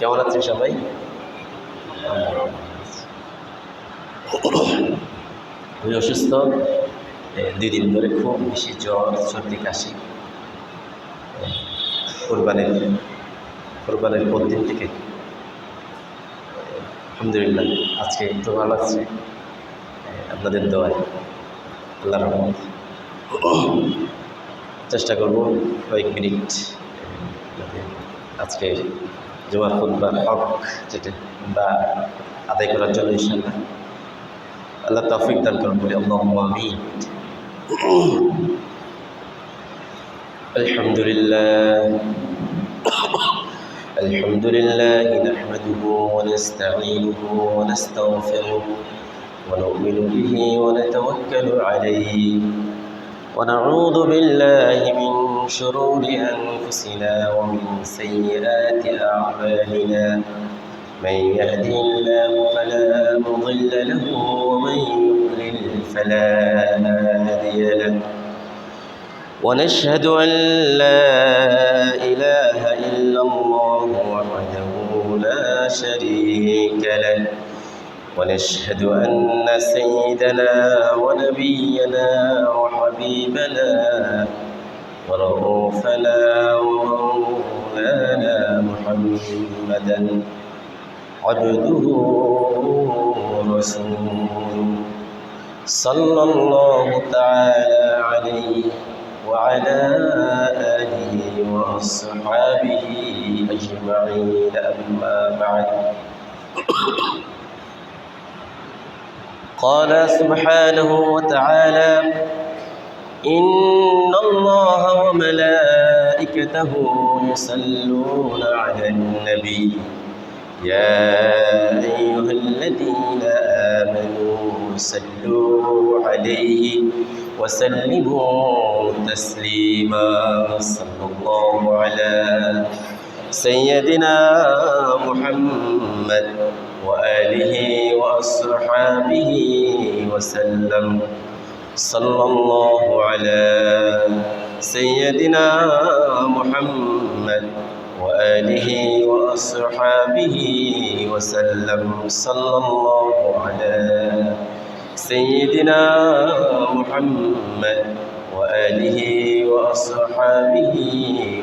কেমন আছেন সবাই? আমি অসুস্থ, 2 দিন ধরে খুব বেশি জ্বর, সর্দি, কাশি। কোরবানির পর দিন থেকে আলহামদুলিল্লাহ আজকে একটু ভালো লাগছে, আপনাদের দোয়ায়, আল্লাহর রহমত। চেষ্টা করব কয়েক মিনিট আজকে জুমার খুতবার হক যেটা বা আদায় করার জন্য ইনশাআল্লাহ আল্লাহ তৌফিক দান করুন বলে আল্লাহুম্মা আমিন। আলহামদুলিল্লাহ নাহমাদুহু ওয়া নাস্তাঈনুহু ওয়া নাস্তাগফিরুহু ওয়া নু'মিনু বিহি ওয়া নাতাওয়াক্কালু আলাইহি ওয়া নাউযু বিল্লাহি মিন শুরুরি আনফুসিনা ওয়া মিন সাইয়্যাতি আ'মালিনা। من يهده الله فلا مضل له ومن يضلل فلا هادي له ونشهد أن لا إله إلا الله وحده لا شريك له ونشهد أن سيدنا ونبينا وحبيبنا ورؤوفنا ومولانا محمدا عبده ورسوله صلى الله تعالى عليه وعلى آله وأصحابه أجمعين. أما بعد، قال سبحانه وتعالى: إن الله وملائكته يصلون على النبي يا أيها الذين آمنوا صلوا عليه وسلموا تسليما. صلى الله على سيدنا محمد وآله وأصحابه وسلم. صلى الله على سيدنا محمد وآله وأصحابه وسلم. صلى الله على سيدنا محمد وآله وأصحابه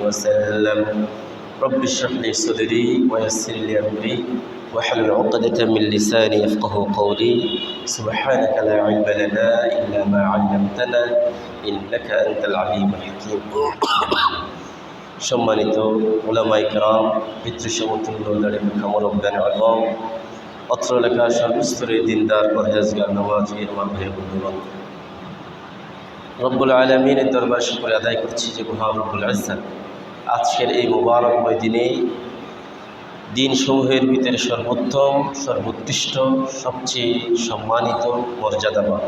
وسلم. رب اشرح لي صدري ويسر لي أمري واحلل عقدة من لساني يفقه قولي. سبحانك لا علم لنا إلا ما علمتنا إنك أنت العليم الحكيم. সম্মানিত উলামায়ে কেরাম, পিতৃসমতুল্য খামরবদান আলম, অত্র এলাকার সর্বস্তরের দিনদার পরহেজগার নামাজি আমার ভাই বন্ধুগণ, রব্বুল আলামিনের দরবারে শুকরিয়া আদায় করছি যে মহান রব্বুল ইজ্জত আজকের এই মুবারকময় দিনে দিনসমূহের ভিতরে সর্বোত্তম, সর্বোৎকৃষ্ট, সবচেয়ে সম্মানিত, মর্যাদাবান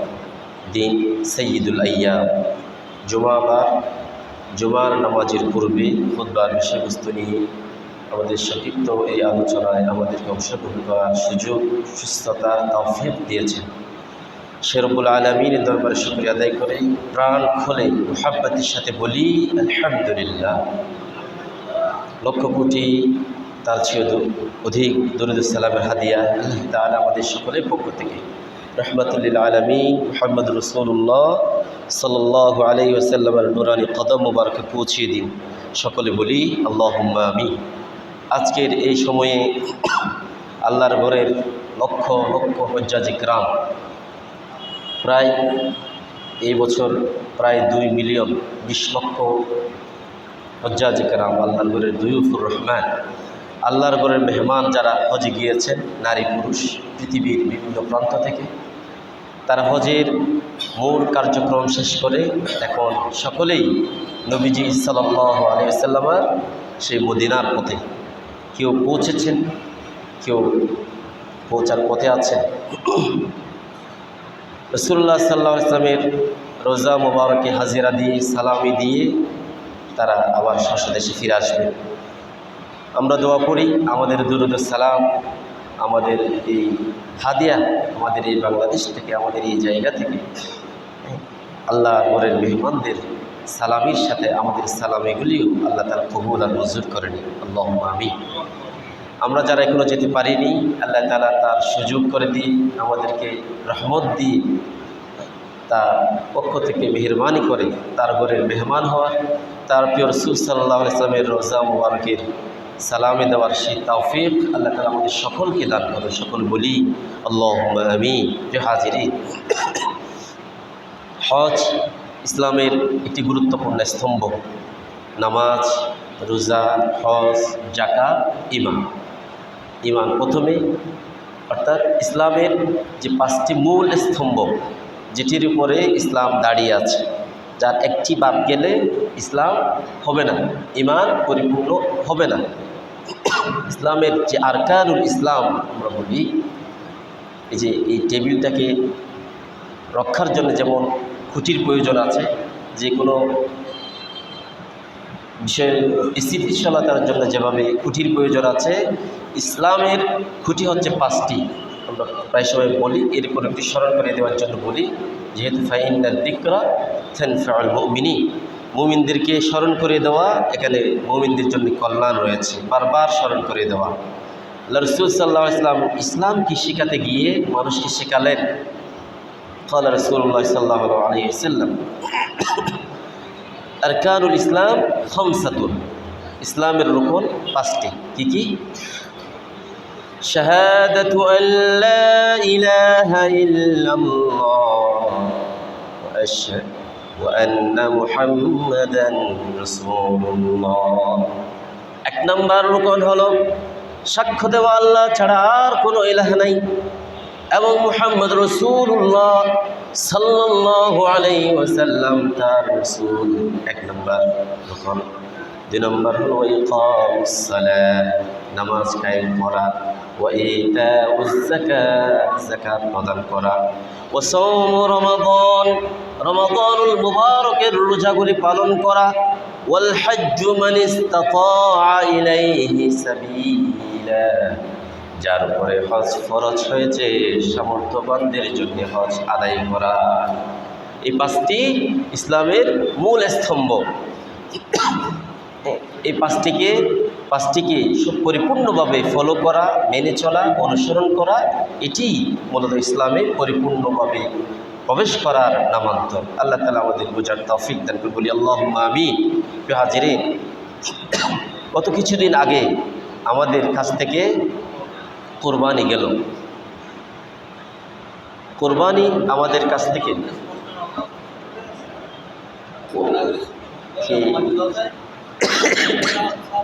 দিন সাইয়্যিদুল আইয়াম জুমার নামাজের পূর্বে খুতবার বিষয়বস্তু নিয়ে আমাদের সংক্ষিপ্ত এই আলোচনায় আমাদেরকে অংশগ্রহণ করার সুযোগ, সুস্থতা, তৌফিক দিয়েছেন। সে রব্বুল আলামিনের দরবারে শুকরিয়া আদায় করে প্রাণ খুলে মুহাব্বতের সাথে বলি আলহামদুলিল্লাহ। লক্ষ কোটি তার চেয়েও অধিক দরুদ সালামের হাদিয়া আল্লাহ তাআলা আমাদের সকলের পক্ষ থেকে রহমাতুল লিল আলামিন মুহাম্মদ রাসূলুল্লাহ সাল্লাল্লাহু আলাইহি ওয়াসাল্লামের নূরানি কদম মুবারকে পৌঁছিয়ে দিন। সকলে বলি আল্লাহুম্মা আমিন। আজকের এই সময়ে আল্লাহর ঘরের লক্ষ লক্ষ হুজ্জাজে কিরাম, প্রায় এই বছর প্রায় 2 মিলিয়ন 20 লক্ষ হুজ্জাজে কিরাম, আল্লাহর ঘরের দুয়ুফুর রহমান, আল্লাহর ঘরের মেহমান যারা হজে গিয়েছেন, নারী পুরুষ পৃথিবীর বিভিন্ন প্রান্ত থেকে, তারা হজের মূল কার্যক্রম শেষ করে এখন সকলেই নবীজি সাল্লাল্লাহু আলাইহি ওয়াসাল্লামের সেই মদিনার পথে, কেউ পৌঁছেছেন, কেউ পৌঁছার পথে আছেন। রাসূলুল্লাহ সাল্লাল্লাহু আলাইহি ওয়াসাল্লামের রোজা মোবারকে হাজিরা দিয়ে সালামি দিয়ে তারা আবার স্বদেশে ফিরে আসবে। আমরা দোয়া করি আমাদের দুরূদ সালাম, আমাদের এই হাদিয়া, আমাদের এই বাংলাদেশ থেকে, আমাদের এই জায়গা থেকে আল্লাহ ঘরের মেহমানদের সালামির সাথে আমাদের সালামিগুলিও আল্লাহ তাআলা কবুল আর মঞ্জুর করেন। আল্লাহুম্মা আমিন। আমরা যারা এখনও যেতে পারিনি, আল্লাহ তাআলা তার সুযোগ করে দিয়ে আমাদেরকে রহমত দিয়ে তার পক্ষ থেকে মেহরবানি করে তার ঘরের মেহমান হওয়ার, তার প্রিয় রাসূল সাল্লাল্লাহু আলাইহি ওয়াসাল্লামের রোজা মুবারকের সালামে দেওয়ার সেই তৌফিক আল্লাহ তাআলা আমাদের সকলকে দান করে। সকল বলি আল্লাহুম্মা আমিন। প্রিয় হাজিরিন, হজ ইসলামের একটি গুরুত্বপূর্ণ স্তম্ভ। নামাজ, রোজা, হজ, যাকাত, ঈমান প্রথমে, অর্থাৎ ইসলামের যে 5টি মূল স্তম্ভ যেটির উপরে ইসলাম দাঁড়িয়ে আছে, যার একটি বাদ গেলে ইসলাম হবে না, ঈমান পরিপূর্ণ হবে না। ইসলামের যে আরকানুল ইসলাম আমরা বলি, এই যে এই টেবিলটাকে রক্ষার জন্য যেমন খুঁটির প্রয়োজন আছে, যে কোনো বিষয়ের স্থিতিশীলতার জন্য যেভাবে খুঁটির প্রয়োজন আছে, ইসলামের খুঁটি হচ্ছে 5টি। আমরা প্রায় সময় বলি, এরপর একটি স্মরণ করে দেওয়ার জন্য বলি, যেহেতু ফাইন্নাদ যিকরা তানফাউল মুমিনিন, মুমিনদেরকে স্মরণ করে দেওয়া, এখানে মুমিনদের জন্য কল্যাণ রয়েছে, বারবার স্মরণ করে দেওয়া। আল্লাহ রাসূল সাল্লাল্লাহু আলাইহি ওয়াসাল্লাম ইসলাম কি শেখাতে গিয়ে মানুষকে শেখালেন। قال رسول الله صلى الله عليه وسلم আরকানুল ইসলাম খামসাতুন, ইসলামের রুকন 5টি। কি কি? শাহাদাতু আল্লা ইলাহা ইল্লাল্লাহ ওয়া আশহাদু আন্না মুহাম্মাদান রাসূলুল্লাহ। 1 নম্বর রুকন হলো সাক্ষ্য দেওয়া আল্লাহ ছাড়া আর কোনো ইলাহ নাই এবং মুহাম্মদ রাসূলুল্লাহ সাল্লাল্লাহু আলাইহি ওয়াসাল্লাম তার রাসূল। 1 নম্বর রুকন। 2 নম্বর হলো ইকামুস সালাত, নামাজ কায়েম করা, ওয়া ইতাউজ যাকাত, যাকাত প্রদান করা, ওয়া সাওম রমাদান, রমাদানুল মুবারকের রোজাগুলি পালন করা, ওয়াল হজ্জু মান ইসতাতাআ ইলাইহি সাবিলা, যার উপরে হজ ফরজ হয়েছে সামর্থ্যবানদের জন্য হজ আদায় করা। এই 5টি ইসলামের মূল স্তম্ভ। এই 5টিকে পরিপূর্ণভাবে ফলো করা, মেনে চলা, অনুসরণ করা, এটি মূলত ইসলামে পরিপূর্ণভাবে প্রবেশ করার নামান্তর। আল্লাহ তাআলা আমাদের বোঝার তৌফিক দান করে, বলি আল্লাহুম্মা আমিন। প্রিয় হাজিরিন, গত কিছুদিন আগে আমাদের কাছ থেকে কোরবানি গেল। কোরবানি আমাদের কাছ থেকে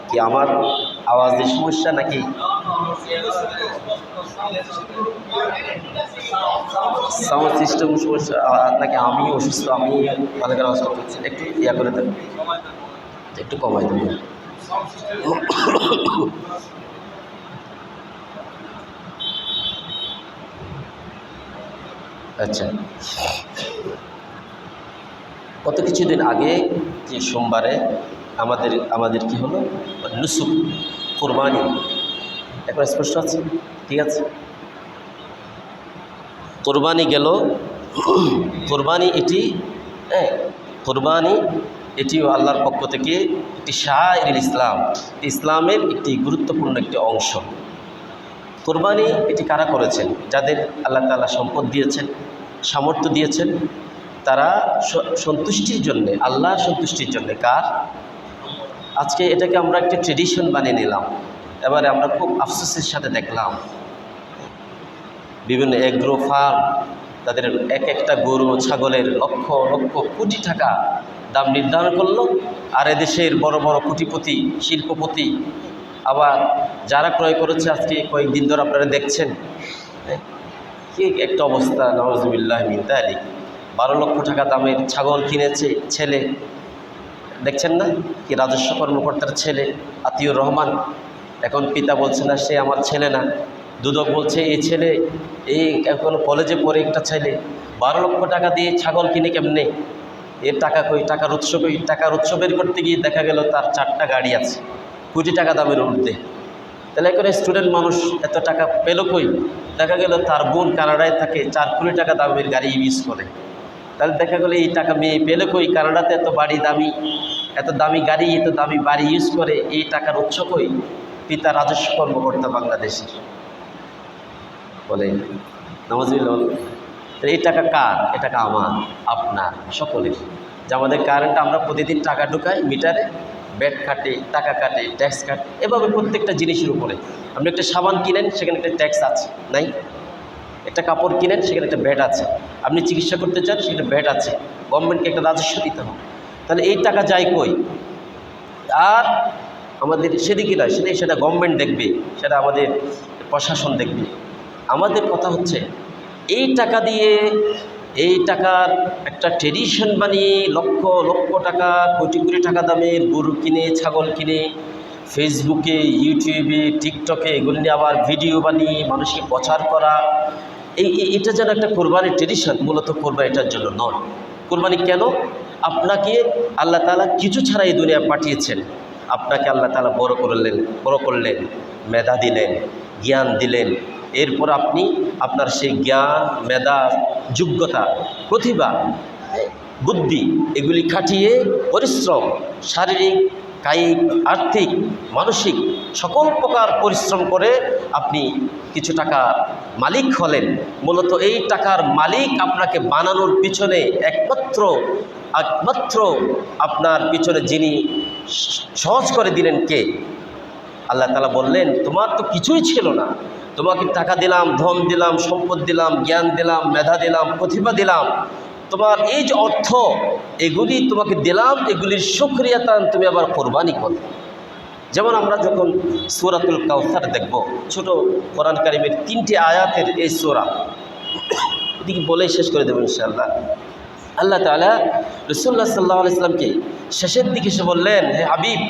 কি আমার আওয়াজের সমস্যা নাকি সাউন্ড সিস্টেম সমস্যা নাকি আমি অসুস্থ? আমি ভালো করে আওয়াজ করতেছি, একটু ইয়া করে দেন, একটু কমাই দেবেন। আচ্ছা, গত কিছুদিন আগে যে সোমবারে আমাদের কি হলো, নুসুক, কোরবানি। এখন স্পষ্ট আছে? ঠিক আছে। কোরবানি গেল। কোরবানি এটিও আল্লাহর পক্ষ থেকে একটি শাআইরুল ইসলাম, ইসলামের একটি গুরুত্বপূর্ণ একটি অংশ। কোরবানি এটি কারা করেছেন? যাদের আল্লাহ তাআলা সম্পদ দিয়েছেন, সামর্থ্য দিয়েছেন, তারা সন্তুষ্টির জন্যে, আল্লাহর সন্তুষ্টির জন্যে। কার? আজকে এটাকে আমরা একটি ট্রেডিশন বানিয়ে নিলাম। এবারে আমরা খুব আফসোসের সাথে দেখলাম বিভিন্ন এগ্রো ফার্ম তাদের একটা গরু ছাগলের লক্ষ লক্ষ কোটি টাকা দাম নির্ধারণ করলো, আর এদেশের বড় বড় কোটিপতি, শিল্পপতি আবার যারা ক্রয় করেছে, আজকে কয়েকদিন ধরে আপনারা দেখছেন কি একটা অবস্থা, নাউযুবিল্লাহি মিন যালিক। 12 লক্ষ টাকা দামের ছাগল কিনেছে ছেলে, দেখছেন না? কি রাজস্ব কর্মকর্তার ছেলে আতিউর রহমান। এখন পিতা বলছে না সে আমার ছেলে না, দুদক বলছে এই ছেলে, এই এখন কলেজে পড়ে একটা ছেলে 12 লক্ষ টাকা দিয়ে ছাগল কিনে কেমনে? এর টাকা কই? টাকার উৎস কই? টাকার উৎস বের করতে গিয়ে দেখা গেল তার 4টা গাড়ি আছে, কোটি টাকা দামের ঊর্ধ্বে। তাহলে এখন স্টুডেন্ট মানুষ এত টাকা পেল কই? দেখা গেল তার বোন কানাডায় থাকে, 4 কোটি টাকা দামের গাড়ি ইউজ করে। তাহলে দেখা গেলো এই টাকা মেয়ে পেলে কই? কানাডাতে এত দামি গাড়ি, এত দামি বাড়ি ইউজ করে, এই টাকার উৎস কই? পিতা রাজস্ব কর্মকর্তা বাংলাদেশের, বলে নামাজুল্লাহ, এই টাকা কার? এ টাকা আমার, আপনার, সকলের। যে আমাদের কারেন্ট আমরা প্রতিদিন টাকা ঢুকাই মিটারে, ব্যাট কাটে, টাকা কাটে, ট্যাক্স কাটে, এভাবে প্রত্যেকটা জিনিসের উপরে। আপনি একটা সাবান কিনেন, সেখানে একটা ট্যাক্স আছে, নাই? একটা কাপড় কিনেন, সেখানে একটা ভ্যাট আছে। আপনি চিকিৎসা করতে চান, সেখানে ভ্যাট আছে। গভর্নমেন্টকে একটা রাজস্ব দিতে হবে। তাহলে এই টাকা যায় কই? আর আমাদের সেদিকে নয়, সেটা গভর্নমেন্ট দেখবে, সেটা আমাদের প্রশাসন দেখবে। আমাদের কথা হচ্ছে এই টাকা দিয়ে, এই টাকার একটা ট্রেডিশন বানিয়ে লক্ষ লক্ষ টাকা, কোটি কোটি টাকা দামের গরু কিনে, ছাগল কিনে, ফেসবুকে, ইউটিউবে, টিকটকে এগুলি নিয়ে আবার ভিডিও বানিয়ে মানুষকে প্রচার করা, এটা যেন একটা কোরবানির ট্রেডিশন। মূলত কোরবানি এটার জন্য নয়। কোরবানি কেন? আপনাকে আল্লাহ তাআলা কিছু ছাড়া এই দুনিয়া পাঠিয়েছেন। আপনাকে আল্লাহ তাআলা বড় করলেন, মেধা দিলেন, জ্ঞান দিলেন। এরপর আপনি আপনার সেই জ্ঞান, মেধা, যোগ্যতা, প্রতিভা, বুদ্ধি এগুলি খাটিয়ে পরিশ্রম, শারীরিক, কায়িক, আর্থিক, মানসিক সকল প্রকার পরিশ্রম করে আপনি কিছু টাকা মালিক হলেন। মূলত এই টাকার মালিক আপনাকে বানানোর পিছনে একমাত্র আপনার পিছনে যিনি সহজ করে দিলেন কে? আল্লাহ তাআলা বললেন, তোমার তো কিছুই ছিল না, তোমাকে টাকা দিলাম, ধন দিলাম, সম্পদ দিলাম, জ্ঞান দিলাম, মেধা দিলাম, প্রতিভা দিলাম, তোমার এই যে অর্থ, এগুলি তোমাকে দিলাম, এগুলির শুকরিয়াতান তুমি আবার কোরবানি করো। যেমন আমরা যখন সূরাতুল কাউসার দেখব, ছোট কোরআন কারীমের 3টি আয়াতের এই সূরা, এদিকে বলেই শেষ করে দেবো ইনশাআল্লাহ। আল্লাহ তাআলা রাসূলুল্লাহ সাল্লাল্লাহু আলাইহি সাল্লামকে শেষের দিকে এসে বললেন, হে হাবিব,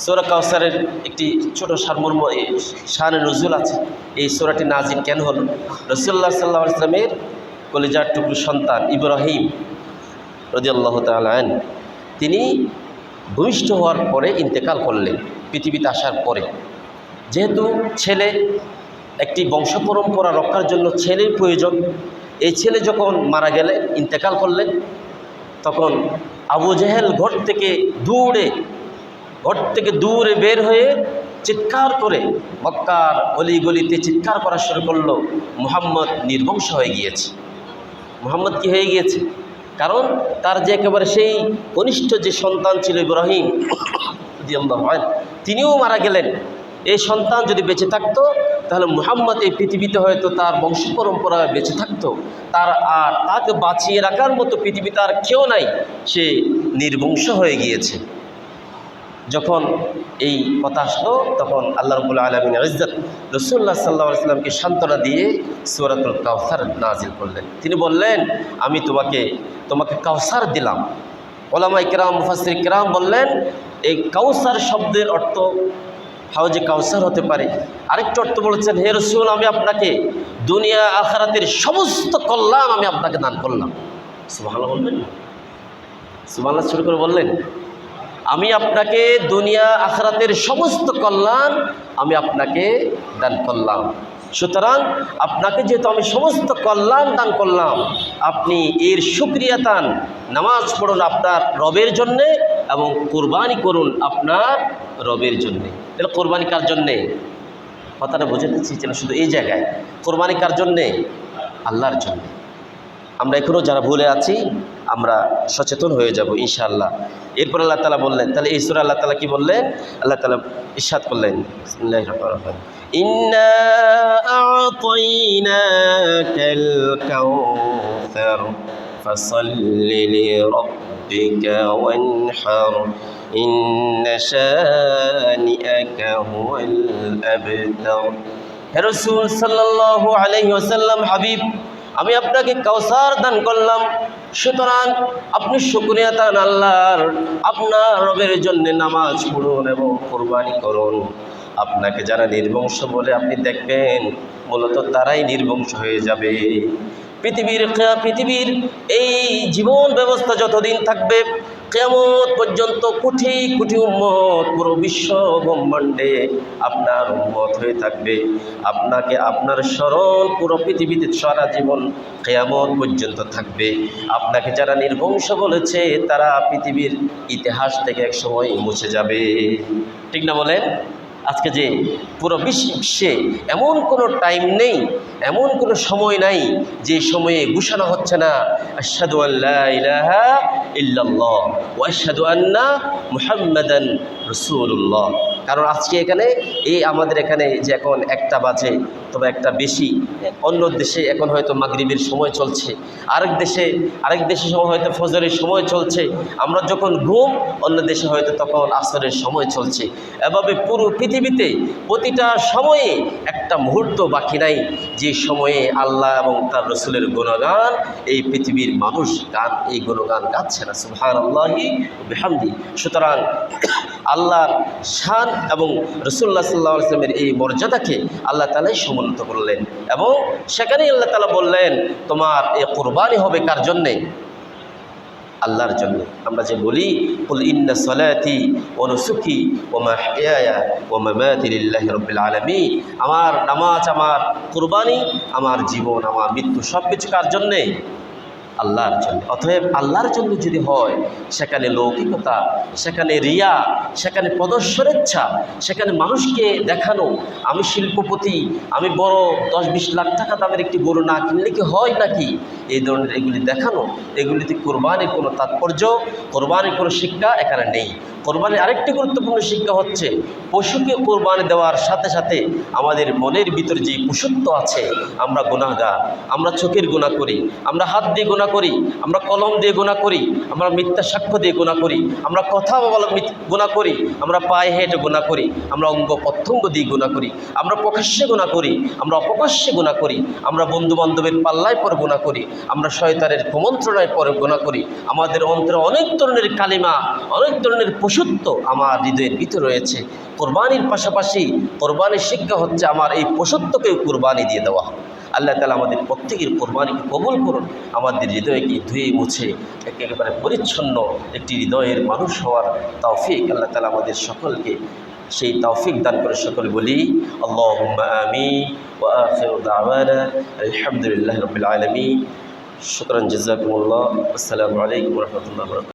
সূরা কাউসারের একটি ছোট সারমর্ম, শানে নজুল আছে। এই সূরাটি নাজিল কেন হল? রাসূলুল্লাহ সাল্লাল্লাহু আলাইহি সাল্লামের কলিজার টুকরো সন্তান ইব্রাহিম রাদিয়াল্লাহু তাআলা আনহু, তিনি ভূমিষ্ঠ হওয়ার পরে ইন্তেকাল করলেন, পৃথিবীতে আসার পরে। যেহেতু ছেলে, একটি বংশ পরম্পরা রক্ষার জন্য ছেলের প্রয়োজন। এই ছেলে যখন মারা গেলেন, ইন্তেকাল করলেন, তখন আবু জেহেল ঘর থেকে দূরে বের হয়ে চিৎকার করে মক্কার অলিগলিতে চিৎকার করা শুরু করলো, মুহাম্মদ নির্বংশ হয়ে গিয়েছে। মুহাম্মদ কি হয়ে গিয়েছে? কারণ তার যে একেবারে সেই কনিষ্ঠ যে সন্তান ছিল ইব্রাহিম রাদিয়াল্লাহু আনহু, তিনিও মারা গেলেন। এই সন্তান যদি বেঁচে থাকতো, তাহলে মুহাম্মদ এই পৃথিবীতে হয়তো তার বংশ পরম্পরায় বেঁচে থাকতো। আর তাকে বাঁচিয়ে রাখার মতো পৃথিবীতে আর কেউ নাই, সে নির্বংশ হয়ে গিয়েছে। যখন এই কথা আসলো, তখন আল্লাহ রাব্বুল আলামিন ইজ্জত রাসূলুল্লাহ সাল্লাল্লাহু আলাইহি ওয়াসাল্লামকে সান্ত্বনা দিয়ে সূরাতুল কাউসার নাজিল করলেন। তিনি বললেন, আমি তোমাকে কাউসার দিলাম। উলামায়ে কেরাম, মুফাসসির কেরাম বললেন, এই কাউসার শব্দের অর্থ হাউজে কাউসার হতে পারে। আরেকটা অর্থ বলেছেন, হে রাসূল, আমি আপনাকে দুনিয়া আখিরাতের সমস্ত কল্যাণ আমি আপনাকে দান করলাম। সুবহানাল্লাহ বলবেন, সুবহানাল্লাহ শুরু করে বললেন, আমি আপনাকে দুনিয়া আখিরাতের সমস্ত কল্যাণ আমি আপনাকে দান করলাম। সুতরাং আপনাকে যেহেতু আমি সমস্ত কল্যাণ দান করলাম, আপনি এর শুকরিয়াতান, নামাজ পড়ুন আপনার রবের জন্যে এবং কোরবানি করুন আপনার রবের জন্যে। তাহলে কোরবানি কার জন্যে? কথাটা বোঝাতে চেয়েছিলাম শুধু এই জায়গায়। কোরবানি কার জন্যে? আল্লাহর জন্যে। আমরা এখনও যারা ভুলে আছি, আমরা সচেতন হয়ে যাব ইনশাআল্লাহ। এরপর আল্লাহ তাআলা বললেন, তাহলে এই সূরা আল্লাহ তাআলা কি বললেন? আল্লাহ তাআলা ইরশাদ করলেন, বিসমিল্লাহির রহমানির রহিম, ইন্না আ'তাইনাকাল কাউসার ফাসাল্লি লিরাব্বিকা ওয়ানহার ইন্না শানিআকা হুয়াল আবতার। হে রাসূল সাল্লাল্লাহু আলাইহি ওয়াসাল্লাম, হাবিব, আমি আপনাকে কাউসার দান করলাম, সুতরাং আপনি শুকরিয়াতান আল্লাহর, আপনার রবের জন্য নামাজ পড়ুন এবং কোরবানি করুন। আপনাকে যারা নির্বংশ বলে আপনি দেখবেন, মূলত তারাই নির্বংশ হয়ে যাবে। পৃথিবীর এই জীবন ব্যবস্থা যতদিন থাকবে, কিয়ামত পর্যন্ত কোটি কোটি উম্মত পুরো বিশ্ব ব্রহ্মাণ্ডে আপনার উম্মত হয়ে থাকবে। আপনাকে আপনার স্মরণ পুরো পৃথিবীতে সারা জীবন কিয়ামত পর্যন্ত থাকবে। আপনাকে যারা নির্বংশ বলেছে, তারা পৃথিবীর ইতিহাস থেকে একসময় মুছে যাবে। ঠিক না বলেন? আজকে যে পুরো বিশ্বে এমন কোনো টাইম নেই, এমন কোনো সময় নাই যে সময়ে ঘোষণা হচ্ছে না আশহাদু আল্লা ইলাহা ইল্লাল্লাহ ওয়া আশহাদু আন্না মুহাম্মাদান রাসূলুল্লাহ। কারণ আজকে এখানে আমাদের এখানে যে এখন 1টা বাজে, তবে 1টা বেশি, অন্য দেশে এখন হয়তো মাগরিবের সময় চলছে, আরেক দেশে সময় হয়তো ফজরের সময় চলছে, আমরা যখন ঘুম অন্য দেশে হয়তো তখন আসরের সময় চলছে। এভাবে পুরো পৃথিবীতে প্রতিটা সময়ে একটা মুহূর্ত বাকি নাই যে সময়ে আল্লাহ এবং তার রসুলের গুণগান এই পৃথিবীর মানুষ এই গুণগান গাচ্ছে না, সুবহানাল্লাহি ওয়া বিহামদি। সুতরাং আল্লাহর শান এবং রাসূলুল্লাহ সাল্লাল্লাহু আলাইহি ওয়াসাল্লামের এই মর্যাদাকে আল্লাহ তাআলাই সমুন্নত করলেন এবং সেখানেই আল্লাহ তাআলা বললেন তোমার এই কুরবানি হবে কার জন্যে? আল্লাহর জন্য। আমরা যে বলি কুল ইন্না সলাতি ওয়া নুসুকি ওয়া মাহইয়ায়া ওয়া মামাতি লিল্লাহি রাব্বিল আলামিন, আমার নামাজ, আমার কুরবানি, আমার জীবন, আমার মৃত্যু সব কিছু কার জন্যে? আল্লাহর জন্য। অতএব আল্লাহর জন্য যদি হয় সেখানে লৌকিকতা, সেখানে রিয়া, সেখানে প্রদর্শনেচ্ছা, সেখানে মানুষকে দেখানো আমি শিল্পপতি, আমি বড় 10-20 লাখ টাকা দামের একটি গরু না কিনলে কি হয় নাকি, এই ধরনের এগুলি দেখানো, এগুলিতে কোরবানির কোনো তাৎপর্য, কোরবানির কোনো শিক্ষা এখানে নেই। কোরবানির আরেকটি গুরুত্বপূর্ণ শিক্ষা হচ্ছে পশুকে কোরবানি দেওয়ার সাথে সাথে আমাদের মনের ভিতর যে পশুত্ব আছে, আমরা গুনাহগার, আমরা চোখের গুনাহ করি, আমরা হাত দিয়ে গুনাহ করি, আমরা কলম দিয়ে গুনাহ করি, আমরা মিথ্যা সাক্ষ্য দিয়ে গুনাহ করি, আমরা কথা বলা গুনাহ করি, আমরা পায়ে হেঁটে গুনাহ করি, আমরা অঙ্গ প্রত্যঙ্গ দিয়ে গুনাহ করি, আমরা প্রকাশ্যে গুনাহ করি, আমরা অপ্রকাশ্যে গুনাহ করি, আমরা বন্ধু বান্ধবের পাল্লায় পরে গুনাহ করি, আমরা শয়তানের কুমন্ত্রণায় পরে গুনাহ করি, আমাদের অন্তরে অনেক ধরনের কালিমা, অনেক ধরনের পশুত্ব আমার হৃদয়ের ভিতরে রয়েছে। কোরবানির পাশাপাশি কোরবানির শিক্ষা হচ্ছে আমার এই পশুত্বকে কোরবানি দিয়ে দেওয়া। আল্লাহ তাআলা আমাদের প্রত্যেকের কোরবানিকে কবুল করুন, আমাদের হৃদয়কে ধুয়ে মুছে একেবারে পরিচ্ছন্ন একটি হৃদয়ের মানুষ হওয়ার তৌফিক আল্লাহ তাআলা আমাদের সকলকে সেই তৌফিক দান করে। সকলে বলি আল্লাহুম্মা আমিন ওয়া আখিরু দাওয়ানা আলহামদুলিল্লাহি রাব্বিল আলামিন। শুকরান জাযাকুমুল্লাহ। আসসালামু আলাইকুম ওয়া রাহমাতুল্লাহি ওয়া বারাকাতুহু।